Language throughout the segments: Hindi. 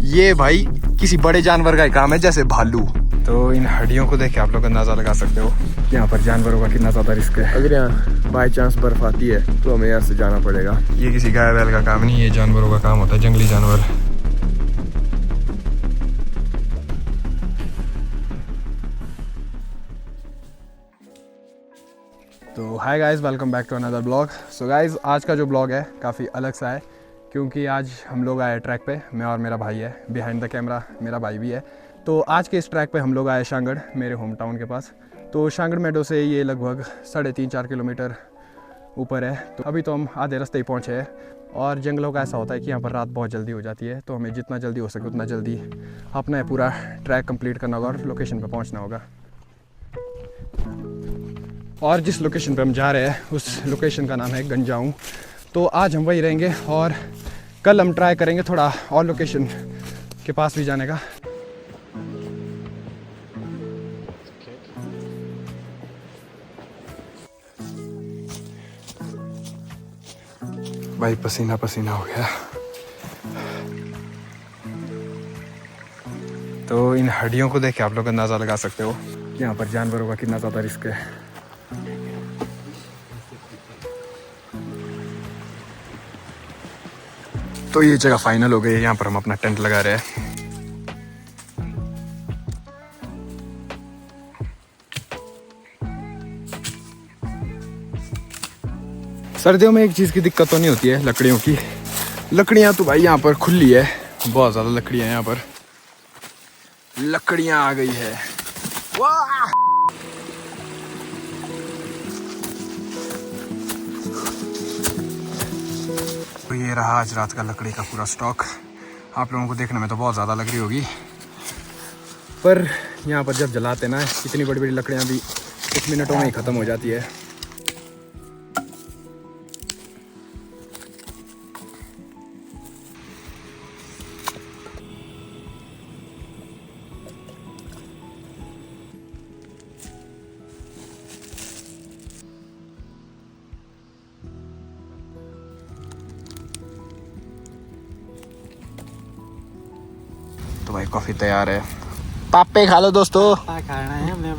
ये भाई किसी बड़े जानवर का काम है, जैसे भालू। तो इन हड्डियों को देख के आप लोग अंदाजा लगा सकते हो यहाँ पर जानवरों का कितना ज्यादा रिस्क है। अगर यहाँ बाई चांस बर्फ आती है तो हमें यहाँ से जाना पड़ेगा। ये किसी गाय बैल का काम नहीं, ये जानवरों का काम होता है, जंगली जानवर। तो hi guys, welcome back to another blog. So guys, आज का जो ब्लॉग है काफ़ी अलग सा है, क्योंकि आज हम लोग आए ट्रैक पे, मैं और मेरा भाई है। बिहाइंड द कैमरा मेरा भाई भी है। तो आज के इस ट्रैक पे हम लोग आए शांगड़, मेरे होम टाउन के पास। तो शांगड़ मेडो से ये लगभग 3.5-4 किलोमीटर ऊपर है। तो अभी तो हम आधे रास्ते ही पहुँचे हैं। और जंगलों का ऐसा होता है कि यहाँ पर रात बहुत जल्दी हो जाती है, तो हमें जितना जल्दी हो सके उतना जल्दी अपना पूरा ट्रैक कंप्लीट करना होगा और लोकेशन पर पहुँचना होगा। और जिस लोकेशन पे हम जा रहे हैं उस लोकेशन का नाम है गंजाऊ। तो आज हम वहीं रहेंगे और कल हम ट्राई करेंगे थोड़ा और लोकेशन के पास भी जाने का। भाई पसीना पसीना हो गया। तो इन हड्डियों को देख के आप लोग अंदाज़ा लगा सकते हो यहाँ पर जानवरों का कितना ज़्यादा रिस्क है। तो ये जगह फाइनल हो गई है, यहाँ पर हम अपना टेंट लगा रहे हैं। सर्दियों में एक चीज़ की दिक्कत तो नहीं होती है, लकड़ियों की। लकड़ियाँ तो भाई यहाँ पर खुली है, बहुत ज़्यादा लकड़ियाँ यहाँ पर। लकड़ियाँ आ गई है, वाह! तो ये रहा आज रात का लकड़ी का पूरा स्टॉक। आप लोगों को देखने में तो बहुत ज़्यादा लकड़ी होगी, पर यहाँ पर जब जलाते ना, इतनी बड़ी बड़ी लकड़ियाँ भी कुछ मिनटों में ही ख़त्म हो जाती है। तो भाई कॉफ़ी तैयार है, पापे खा लो दोस्तों। खाना है मैं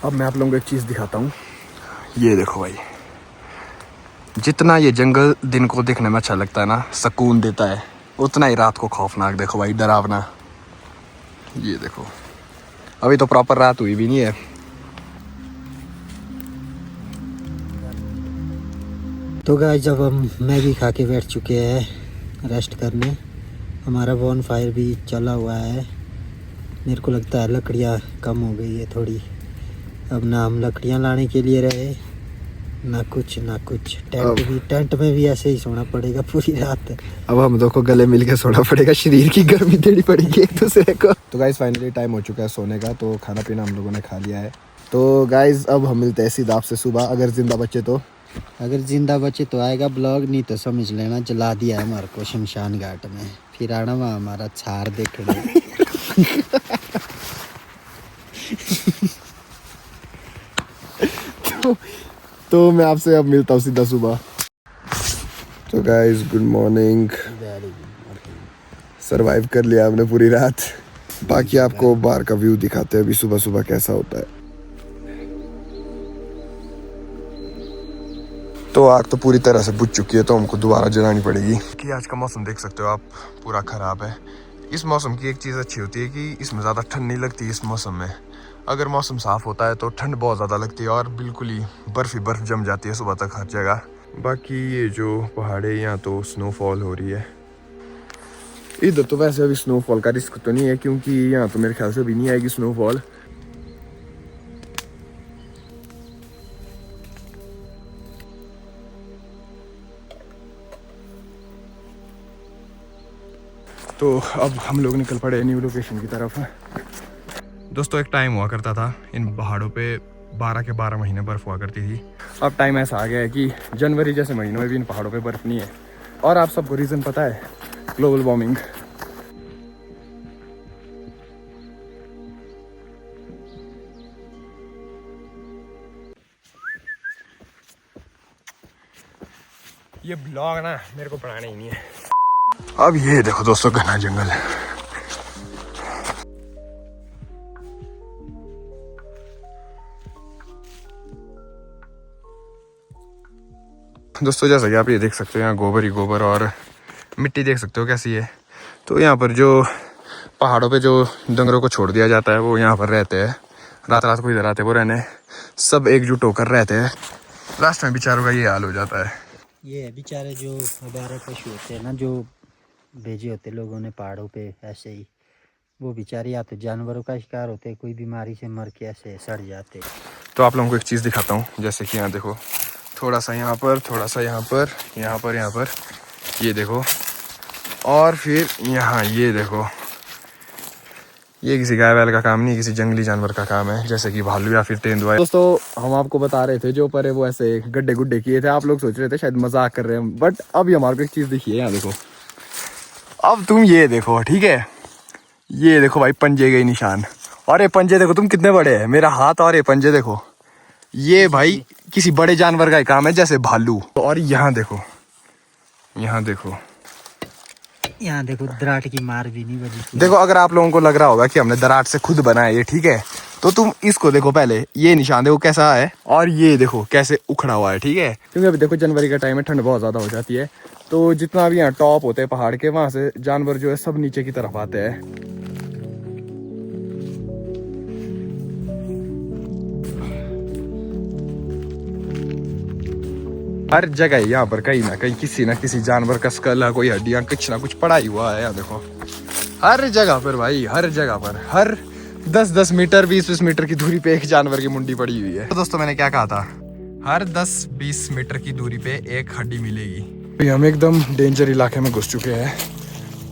अब मैं आप लोगों को एक चीज़ दिखाता हूँ। ये देखो भाई, जितना ये जंगल दिन को देखने में अच्छा लगता है ना, सुकून देता है, उतना ही रात को खौफनाक। देखो भाई, डरावना। ये देखो, अभी तो प्रॉपर रात हुई भी नहीं है। तो गाइस, जब हम मैगी खा के बैठ चुके हैं रेस्ट करने, हमारा बॉन फायर भी चला हुआ है। मेरे को लगता है लकड़ियाँ कम हो गई है थोड़ी। अब ना हम लकड़ियाँ लाने के लिए रहे, ना कुछ। टेंट में भी ऐसे ही सोना पड़ेगा पूरी रात। अब हम दो को गले मिल के सोना पड़ेगा, शरीर की गर्मी देनी पड़ेगी एक दूसरे को। तो गाइस फाइनली टाइम हो चुका है सोने का, तो खाना पीना हम लोगों ने खा लिया है। तो गाइस अब हम मिलते हैं सीधा आपसे सुबह, अगर जिंदा बचे तो। अगर जिंदा बचे तो आएगा ब्लॉग, नहीं तो समझ लेना जला दिया है हमारे को शमशान घाट में। फिर आना वहाँ हमारा छार देखने। तो मैं आपसे अब मिलता हूँ सीधा सुबह। तो गाइस गुड मॉर्निंग। सरवाइव कर लिया हमने पूरी रात। बाकी आपको बाहर का व्यू दिखाते हैं अभी सुबह सुबह कैसा होता है। तो आग तो पूरी तरह से बुझ चुकी है, तो हमको दोबारा जलानी पड़ेगी। कि आज का मौसम देख सकते हो आप, पूरा ख़राब है। इस मौसम की एक चीज़ अच्छी होती है कि इसमें ज़्यादा ठंड नहीं लगती। इस मौसम में अगर मौसम साफ़ होता है तो ठंड बहुत ज़्यादा लगती है और बिल्कुल ही बर्फ़ ही बर्फ़ जम जाती है सुबह तक हर जगह। बाकी ये जो पहाड़े, यहाँ तो स्नोफॉल हो रही है। इधर तो वैसे अभी स्नोफॉल का रिस्क तो नहीं है, क्योंकि यहाँ तो मेरे ख्याल से अभी नहीं आएगी स्नोफॉल। तो अब हम लोग निकल पड़े न्यू लोकेशन की तरफ। दोस्तों, एक टाइम हुआ करता था इन पहाड़ों पे 12 के 12 महीने बर्फ़ हुआ करती थी। अब टाइम ऐसा आ गया है कि जनवरी जैसे महीनों में भी इन पहाड़ों पे बर्फ़ नहीं है। और आप सबको रीज़न पता है, ग्लोबल वार्मिंग। ये ब्लॉग ना मेरे को पढ़ाना ही नहीं है। अब ये देखो दोस्तों घना जंगल है। दोस्तों जैसा कि आप ये देख सकते हो यहाँ गोबर ही गोबर और मिट्टी देख सकते हो कैसी है। तो यहाँ पर जो पहाड़ों पे जो डंगरों को छोड़ दिया जाता है वो यहाँ पर रहते हैं, रात रात को इधर आते वो रहने, सब एकजुट होकर रहते हैं। लास्ट में बेचारों का ये हाल हो जाता है। ये बेचारे जो आवारा पशु होते हैं ना, जो भेजे होते लोगों ने पहाड़ों पे ऐसे ही, वो बेचारे या तो जानवरों का शिकार होते, कोई बीमारी से मर के ऐसे सड़ जाते। तो आप लोगों को एक चीज़ दिखाता हूँ, जैसे कि यहाँ देखो थोड़ा सा यहाँ पर, थोड़ा सा यहाँ पर, यहाँ पर, यहाँ पर, ये देखो, और फिर यहाँ ये देखो। ये किसी गाय बैल का काम नहीं, किसी जंगली जानवर का काम है, जैसे कि भालू या फिर तेंदुआ। दोस्तों हम आपको बता रहे थे जो ऊपर है वो ऐसे गड्ढे गुड्ढे किए थे, आप लोग सोच रहे थे शायद मजाक कर रहे हैं, बट अभी हमारे को एक चीज़ दिखी है। यहाँ देखो, अब तुम ये देखो, ठीक है, ये देखो भाई पंजे के निशान, और ये पंजे देखो तुम कितने बड़े हैं, मेरा हाथ, और ये पंजे देखो, ये भाई किसी बड़े जानवर का ही काम है, जैसे भालू। और यहाँ देखो, यहाँ देखो, यहाँ देखो दराट की मार भी नहीं बजी। देखो अगर आप लोगों को लग रहा होगा कि हमने दराट से खुद बनाया ये, ठीक है, तो तुम इसको देखो पहले, ये निशान देखो कैसा है, और ये देखो कैसे उखड़ा हुआ है, ठीक है। क्योंकि अभी देखो जनवरी का टाइम है, ठंड बहुत ज़्यादा हो जाती है, तो जितना भी यहाँ टॉप होते हैं पहाड़ के, वहाँ से जानवर जो है सब नीचे की तरफ आते हैं। हर जगह यहाँ पर कहीं ना किसी जानवर का स्कल है, कोई हड्डियाँ कुछ ना कुछ पड़ा ही हुआ है। यहाँ देखो हर जगह पर भाई, हर जगह पर, हर 10-10 मीटर 20-20 मीटर की दूरी पे एक जानवर की मुंडी पड़ी हुई है। तो दोस्तों मैंने क्या कहा था, हर 10-20 मीटर की दूरी पे एक हड्डी मिलेगी। तो हम एकदम डेंजर इलाके में घुस चुके हैं,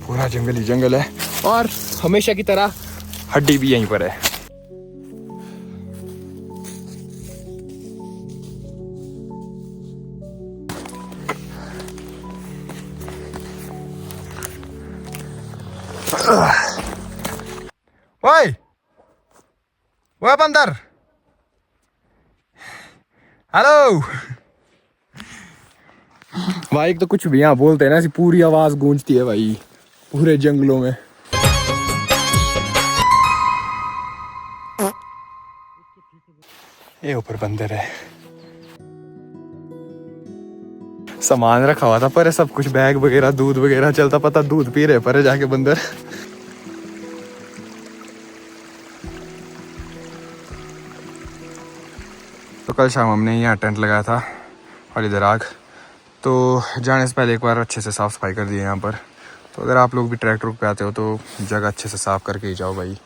पूरा जंगल ही जंगल है, और हमेशा की तरह हड्डी भी यहीं पर है। ओए वो बंदर, हेलो भाई। तो कुछ भी यहाँ बोलते हैं ना, ऐसी पूरी आवाज गूंजती है भाई पूरे जंगलों में। ये ऊपर बंदर है, सामान रखा हुआ था पर सब कुछ, बैग वगैरह, दूध वगैरह, चलता पता दूध पी रहे पर जाके बंदर। तो कल शाम हमने यहाँ टेंट लगाया था और इधर आग, तो जाने से पहले एक बार अच्छे से साफ़ सफाई कर दी है यहाँ पर। तो अगर आप लोग भी ट्रैक ट्रुक पे आते हो तो जगह अच्छे से साफ़ करके ही जाओ भाई।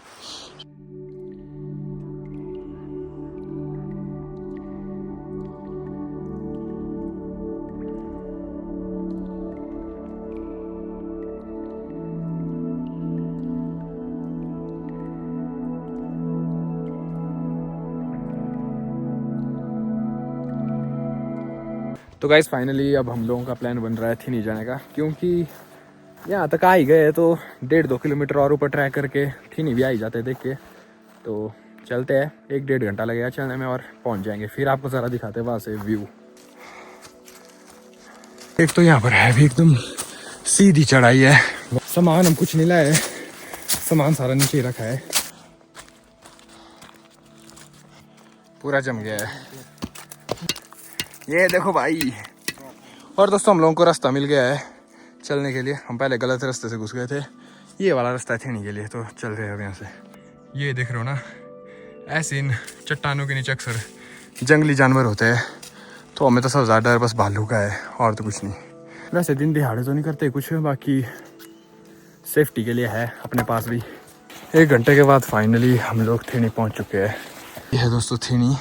तो गाइस फाइनली अब हम लोगों का प्लान बन रहा है थिनी जाने का, क्योंकि यहाँ तक आ ही गए तो 1.5-2 किलोमीटर और ऊपर ट्रैक करके थिनी भी आ ही जाते हैं देख के। तो चलते हैं, 1-1.5 घंटा लगेगा चलने में और पहुँच जाएंगे। फिर आपको ज़रा दिखाते हैं वहाँ से व्यू। एक तो यहाँ पर है भी एकदम सीधी चढ़ाई है, सामान हम कुछ नहीं लाए, सामान सारा नीचे ही रखा है, पूरा जम गया है। ये देखो भाई। और दोस्तों हम लोगों को रास्ता मिल गया है चलने के लिए, हम पहले गलत रास्ते से घुस गए थे, ये वाला रास्ता है थिनी के लिए, तो चल रहे हैं अब यहाँ से। ये देख रहे हो ना, ऐसे इन चट्टानों के नीचे अक्सर जंगली जानवर होते हैं, तो हमें तो सबसे ज़्यादा डर बस भालू का है और तो कुछ नहीं। वैसे दिन दिहाड़े तो नहीं करते कुछ, बाकी सेफ्टी के लिए है अपने पास भी। 1 घंटे के बाद फाइनली हम लोग थिनी पहुँच चुके हैं। ये है दोस्तों थिनी,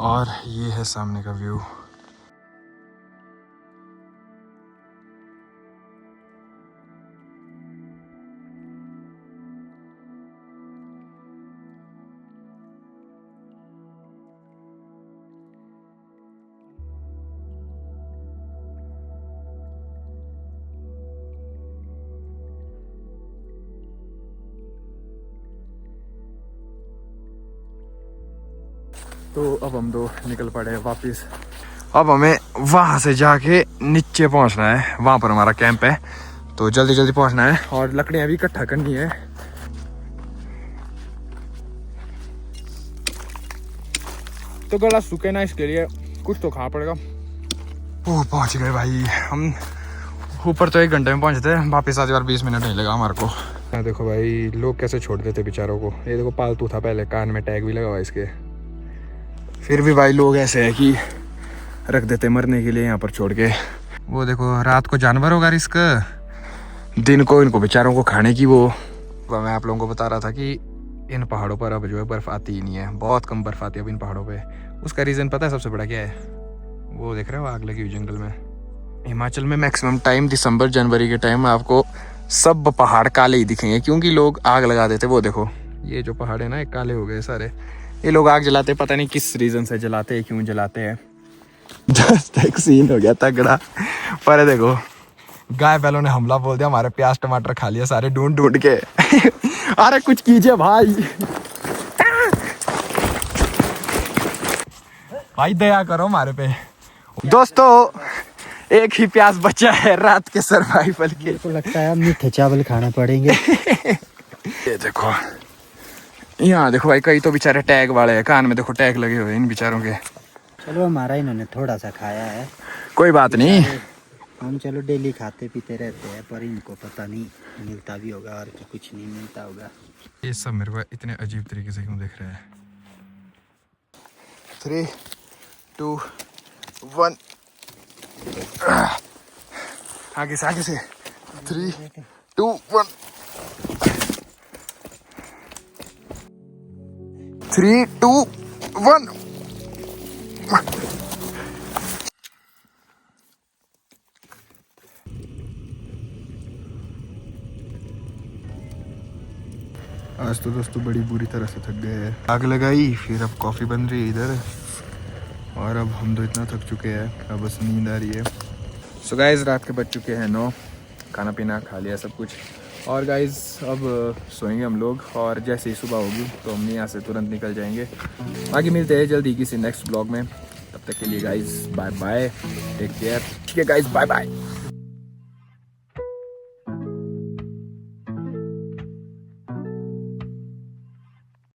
और ये है सामने का व्यू। तो अब हम दो निकल पड़े वापस अब हमें वहाँ से जाके नीचे पहुँचना है, वहाँ पर हमारा कैंप है। तो जल्दी जल्दी पहुँचना है और लकड़ियाँ भी इकट्ठा करनी है। तो गला सूखे ना, इसके लिए कुछ तो खाना पड़ेगा। ओह पहुँच गए भाई हम ऊपर। तो 1 घंटे में पहुँचते, वापस आते और 20 मिनट नहीं लगा हमारे को। यहाँ देखो भाई लोग कैसे छोड़ देते बेचारों को। ये देखो पालतू था पहले, कान में टैग भी लगा हुआ इसके, फिर भी भाई लोग ऐसे है कि रख देते मरने के लिए यहाँ पर छोड़ के। वो देखो रात को जानवर होगा रिस्क, दिन को इनको बेचारों को खाने की। वो मैं आप लोगों को बता रहा था कि इन पहाड़ों पर अब जो है बर्फ़ आती ही नहीं है, बहुत कम बर्फ़ आती है अब इन पहाड़ों पे। उसका रीज़न पता है सबसे बड़ा क्या है? वो देख रहे हो आग लगी हुई जंगल में। हिमाचल में मैक्सिमम टाइम दिसंबर जनवरी के टाइम आपको सब पहाड़ काले ही दिखेंगे, क्योंकि लोग आग लगा देते। वो देखो ये जो पहाड़ है ना ये काले हो गए सारे। ये लोग आग जलाते, पता नहीं किस रीज़न से जलाते हैं, क्यों जलाते हैं। जस्ट एक सीन हो गया तगड़ा। पर देखो गाय बैलों ने हमला बोल दिया, हमारे प्याज टमाटर खा लिया सारे ढूंढ ढूंढ के। अरे कुछ कीजिए भाई, भाई दया करो हमारे पे। दोस्तों एक ही प्याज बचा है रात के सर्वाइवल के। मेरे को लगता है अब मीठे चावल खाने पड़ेंगे। ये देखो यहाँ देखो भाई, कई तो बेचारे टैग वाले हैं, कान में देखो टैग लगे हुए इन बेचारों के। चलो हमारा इन्होंने थोड़ा सा खाया है, कोई बात नहीं। हम चलो डेली खाते पीते रहते हैं, पर इनको पता नहीं मिलता भी होगा और कि कुछ नहीं मिलता होगा। ये सब मेरे को इतने अजीब तरीके से क्यों देख रहे हैं? 3, 2, 1 आगे से 3, 2, 1 3, 2, 1 आज तो दोस्तों बड़ी बुरी तरह से थक गए हैं। आग लगाई, फिर अब कॉफ़ी बन रही है इधर, और अब हम तो इतना थक चुके हैं अब बस नींद आ रही है। सो गाइज़ रात के बज चुके हैं 9, खाना पीना खा लिया सब कुछ, और गाइज़ अब सोएंगे हम लोग, और जैसे ही सुबह होगी तो हम यहाँ से तुरंत निकल जाएंगे। बाकी मिलते हैं जल्दी किसी नेक्स्ट ब्लॉग में, तब तक के लिए guys bye bye, take care. ठीक है गाइज़, बाय बाय।